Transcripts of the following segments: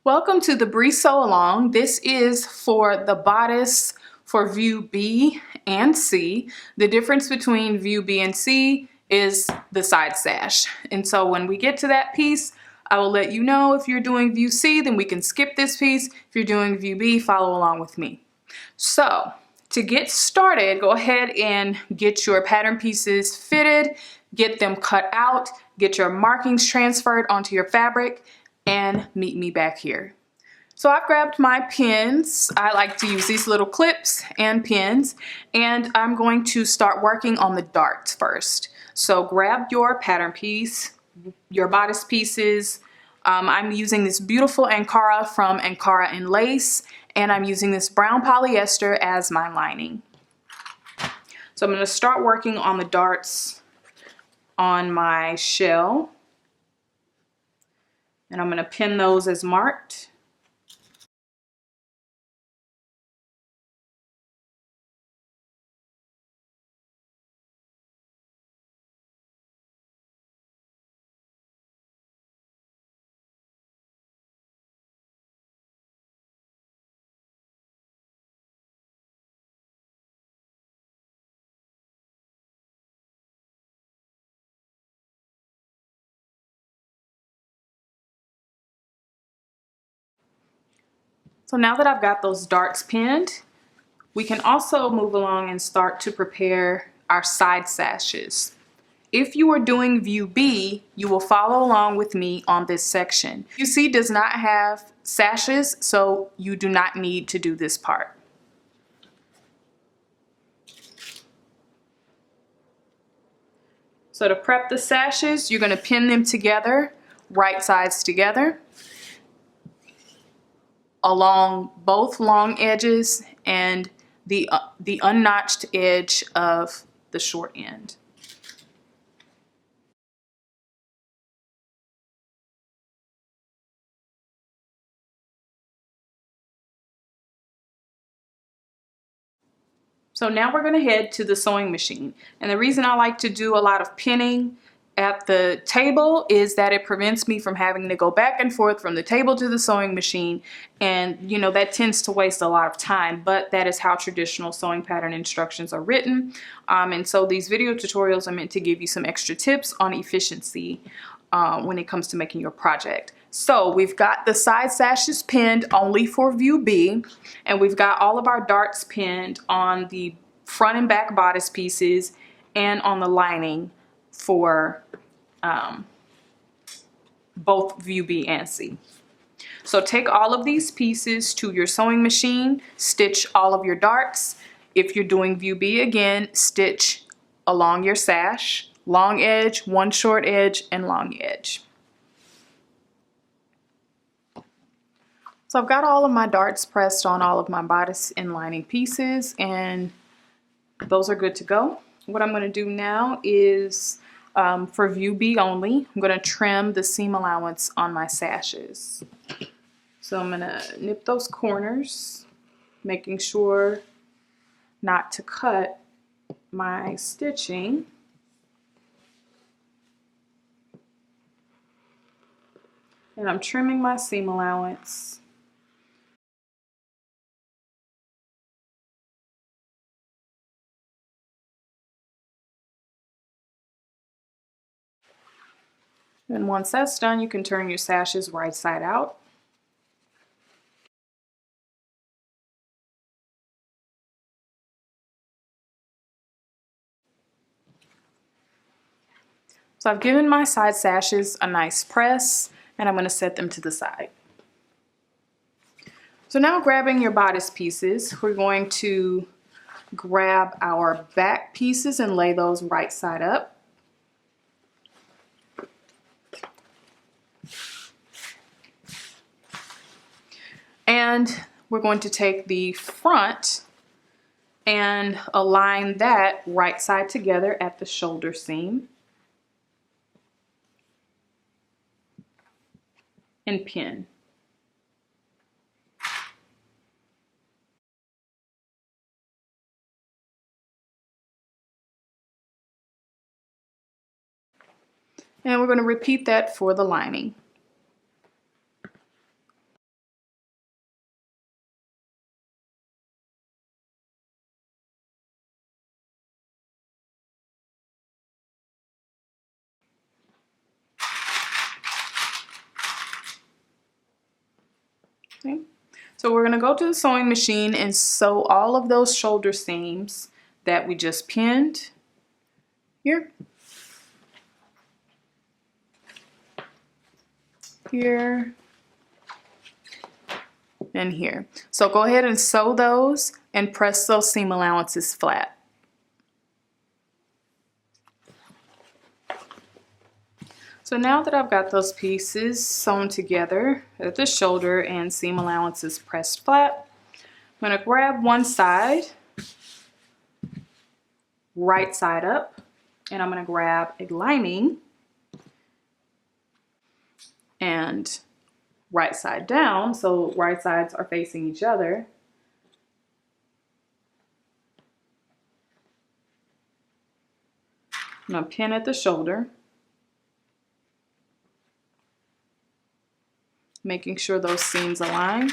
Welcome to the Bree Sew Along. This is for the bodice for view B and C. The difference between view B and C is the side sash. And so when we get to that piece, I will let you know. If you're doing view C, then we can skip this piece. If you're doing view B, follow along with me. So to get started, go ahead and get your pattern pieces fitted, get them cut out, get your markings transferred onto your fabric, and meet me back here. So I've grabbed my pins. I like to use these little clips and pins, and I'm going to start working on the darts first. So grab your pattern piece, your bodice pieces. I'm using this beautiful Ankara from Ankara and Lace, and I'm using this brown polyester as my lining. So I'm going to start working on the darts on my shell. And I'm going to pin those as marked. So now that I've got those darts pinned, we can also move along and start to prepare our side sashes. If you are doing view B, you will follow along with me on this section. View C does not have sashes, so you do not need to do this part. So to prep the sashes, you're going to pin them together, right sides together, along both long edges and the unnotched edge of the short end. So now we're going to head to the sewing machine. And the reason I like to do a lot of pinning at the table is that it prevents me from having to go back and forth from the table to the sewing machine. And you know, that tends to waste a lot of time, but that is how traditional sewing pattern instructions are written. And so these video tutorials are meant to give you some extra tips on efficiency when it comes to making your project. So we've got the side sashes pinned only for view B, and we've got all of our darts pinned on the front and back bodice pieces and on the lining for both view B and C. So take all of these pieces to your sewing machine, stitch all of your darts. If you're doing view B again, stitch along your sash, long edge, one short edge, and long edge. So I've got all of my darts pressed on all of my bodice and lining pieces, and those are good to go. What I'm going to do now is for view B only, I'm going to trim the seam allowance on my sashes. So I'm going to nip those corners, making sure not to cut my stitching. And I'm trimming my seam allowance. And once that's done, you can turn your sashes right side out. So I've given my side sashes a nice press, and I'm going to set them to the side. So now, grabbing your bodice pieces, we're going to grab our back pieces and lay those right side up. And we're going to take the front and align that right side together at the shoulder seam and pin. And we're going to repeat that for the lining. Okay. So we're gonna go to the sewing machine and sew all of those shoulder seams that we just pinned here, here, and here. So go ahead and sew those and press those seam allowances flat. So now that I've got those pieces sewn together at the shoulder and seam allowances pressed flat, I'm going to grab one side, right side up, and I'm going to grab a lining and right side down, so right sides are facing each other. I'm going to pin at the shoulder, making sure those seams align.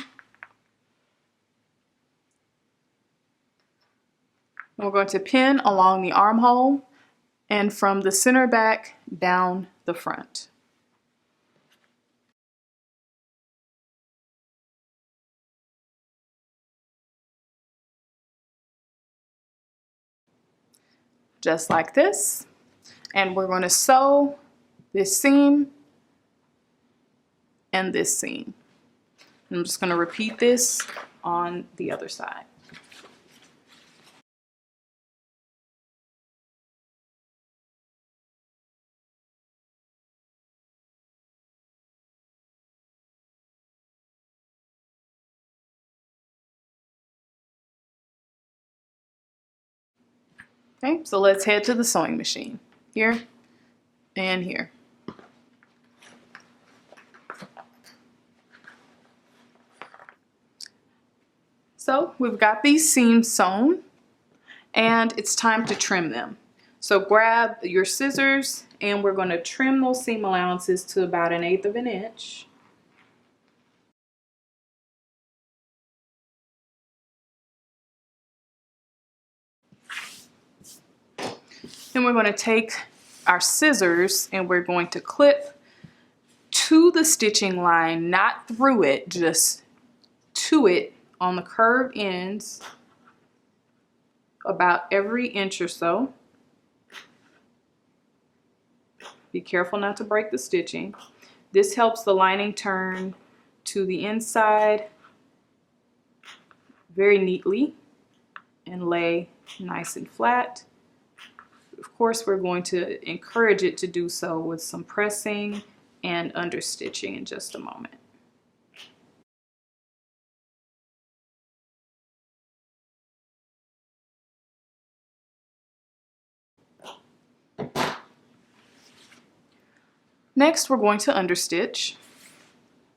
And we're going to pin along the armhole and from the center back down the front. Just like this. And we're going to sew this seam and this seam. I'm just going to repeat this on the other side. Okay, so let's head to the sewing machine. Here and here. So we've got these seams sewn and it's time to trim them. So grab your scissors and we're going to trim those seam allowances to about 1/8 of an inch. Then we're going to take our scissors and we're going to clip to the stitching line, not through it, just to it on the curved ends about every inch or so. Be careful not to break the stitching. This helps the lining turn to the inside very neatly and lay nice and flat. Of course, we're going to encourage it to do so with some pressing and understitching in just a moment. Next, we're going to understitch.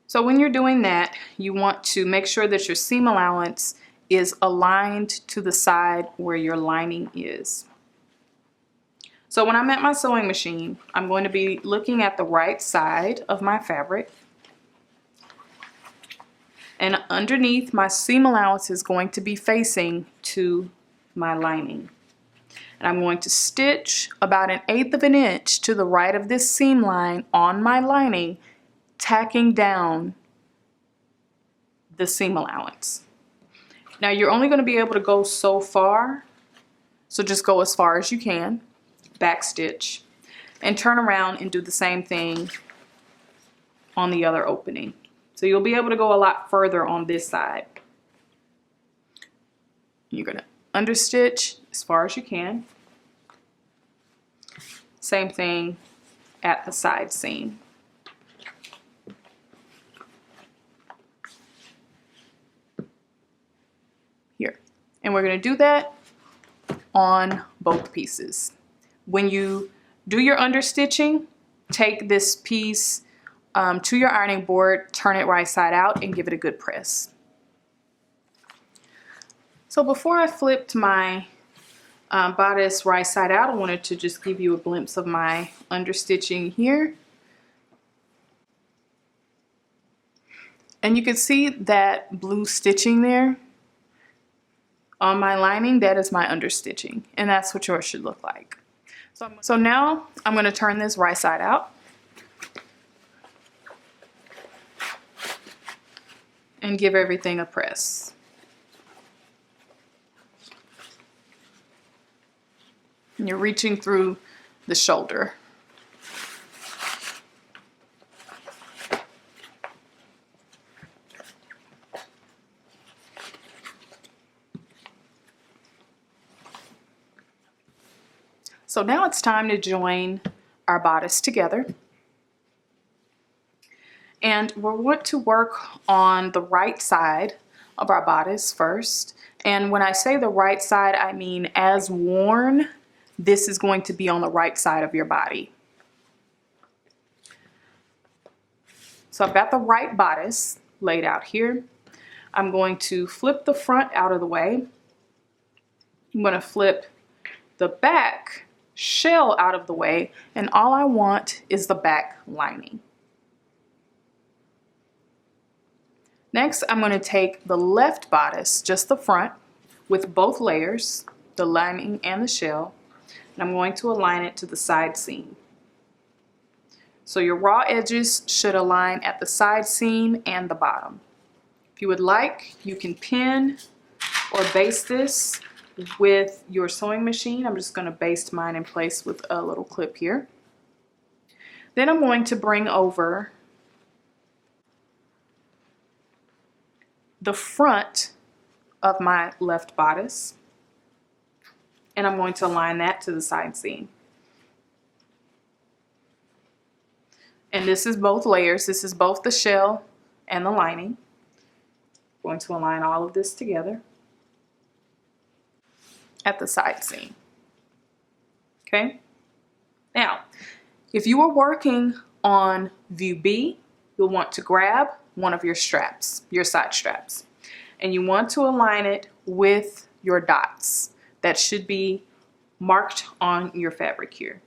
So when you're doing that, you want to make sure that your seam allowance is aligned to the side where your lining is. So when I'm at my sewing machine, I'm going to be looking at the right side of my fabric. And underneath, my seam allowance is going to be facing to my lining. And I'm going to stitch about 1/8 of an inch to the right of this seam line on my lining, tacking down the seam allowance. Now you're only going to be able to go so far, so just go as far as you can, back stitch, and turn around and do the same thing on the other opening. So you'll be able to go a lot further on this side. You're going to understitch as far as you can. Same thing at the side seam. Here. And we're going to do that on both pieces. When you do your understitching, take this piece to your ironing board, turn it right side out, and give it a good press. So before I flipped my bodice right side out, I wanted to just give you a glimpse of my understitching here. And you can see that blue stitching there on my lining. That is my understitching, and that's what yours should look like. So now I'm going to turn this right side out. and give everything a press. And you're reaching through the shoulder. So now it's time to join our bodice together. And we want to work on the right side of our bodice first. And when I say the right side, I mean as worn, this is going to be on the right side of your body. So I've got the right bodice laid out here. I'm going to flip the front out of the way. I'm going to flip the back shell out of the way, and all I want is the back lining. Next, I'm going to take the left bodice, just the front, with both layers, the lining and the shell, and I'm going to align it to the side seam. So your raw edges should align at the side seam and the bottom. If you would like, you can pin or baste this with your sewing machine. I'm just going to baste mine in place with a little clip here. Then I'm going to bring over the front of my left bodice, and I'm going to align that to the side seam. And this is both layers. This is both the shell and the lining. I'm going to align all of this together at the side seam. Okay? Now, if you are working on view B, you'll want to grab one of your straps, your side straps, and you want to align it with your dots that should be marked on your fabric here.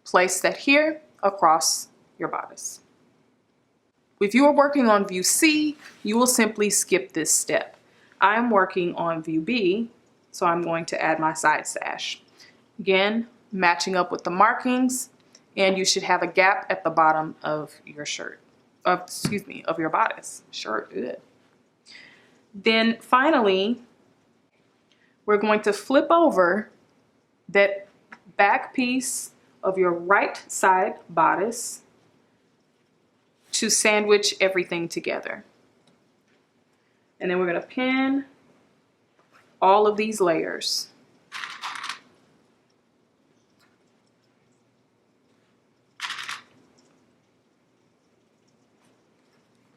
Place that here across your bodice. If you are working on view C, you will simply skip this step. I'm working on view B, so I'm going to add my side sash. Again, matching up with the markings, and you should have a gap at the bottom of your shirt, of your bodice. Shirt, good. Then finally, we're going to flip over that back piece of your right side bodice to sandwich everything together. And then we're going to pin all of these layers.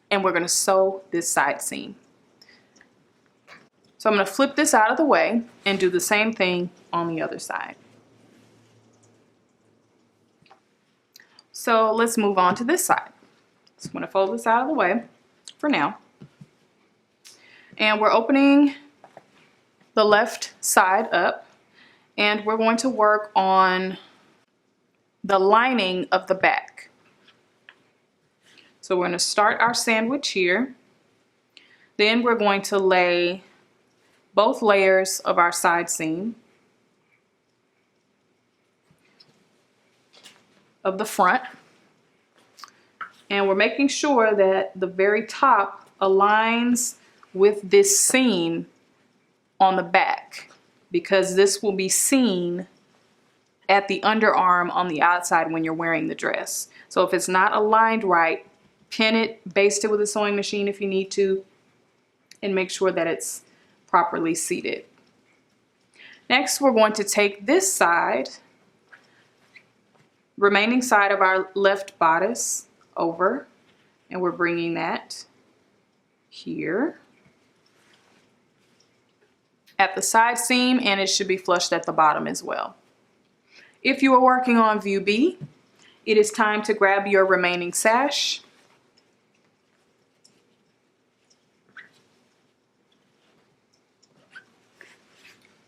And we're going to sew this side seam. So I'm going to flip this out of the way and do the same thing on the other side. So let's move on to this side. So I'm going to fold this out of the way for now. And we're opening the left side up, and we're going to work on the lining of the back. So we're going to start our sandwich here. Then we're going to lay both layers of our side seam of the front. And we're making sure that the very top aligns with this seam on the back, because this will be seen at the underarm on the outside when you're wearing the dress. So if it's not aligned right, pin it, baste it with a sewing machine if you need to, and make sure that it's properly seated. Next, we're going to take this side, remaining side of our left bodice, over, and we're bringing that here at the side seam, and it should be flushed at the bottom as well. If you are working on view B, it is time to grab your remaining sash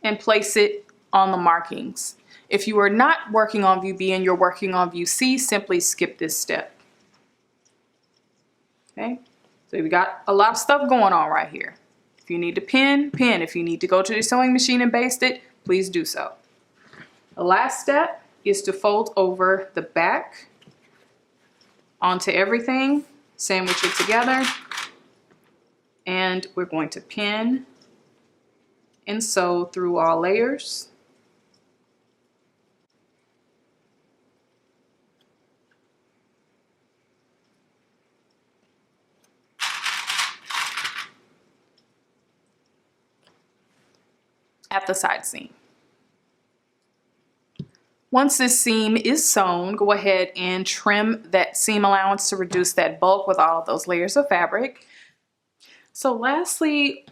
and place it on the markings. If you are not working on view B and you're working on view C, simply skip this step. Okay, so we got a lot of stuff going on right here. If you need to pin, pin. If you need to go to the sewing machine and baste it, please do so. The last step is to fold over the back onto everything Sandwich it together, and we're going to pin and sew through all layers. At the side seam. Once this seam is sewn, go ahead and trim that seam allowance to reduce that bulk with all of those layers of fabric. So lastly,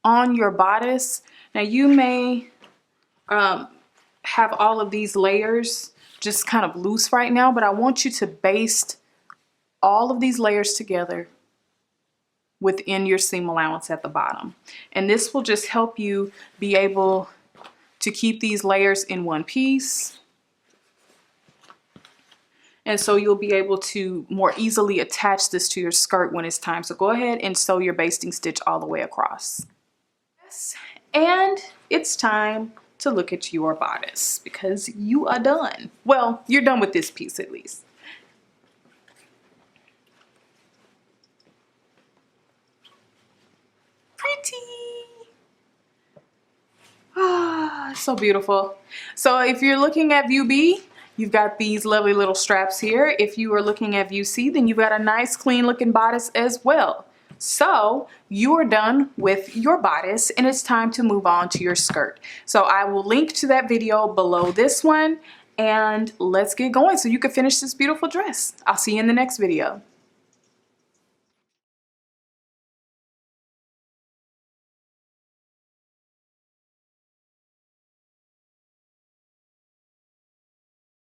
on your bodice, now you may have all of these layers just kind of loose right now, but I want you to baste all of these layers together within your seam allowance at the bottom. And this will just help you be able to keep these layers in one piece. And so you'll be able to more easily attach this to your skirt when it's time. So go ahead and sew your basting stitch all the way across. Yes. And it's time to look at your bodice because you are done. Well, you're done with this piece at least. Pretty. Ah, so beautiful. So if you're looking at view B, you've got these lovely little straps here. If you are looking at view C, then you've got a nice clean looking bodice as well. So you are done with your bodice and it's time to move on to your skirt. So I will link to that video below this one and let's get going so you can finish this beautiful dress. I'll see you in the next video.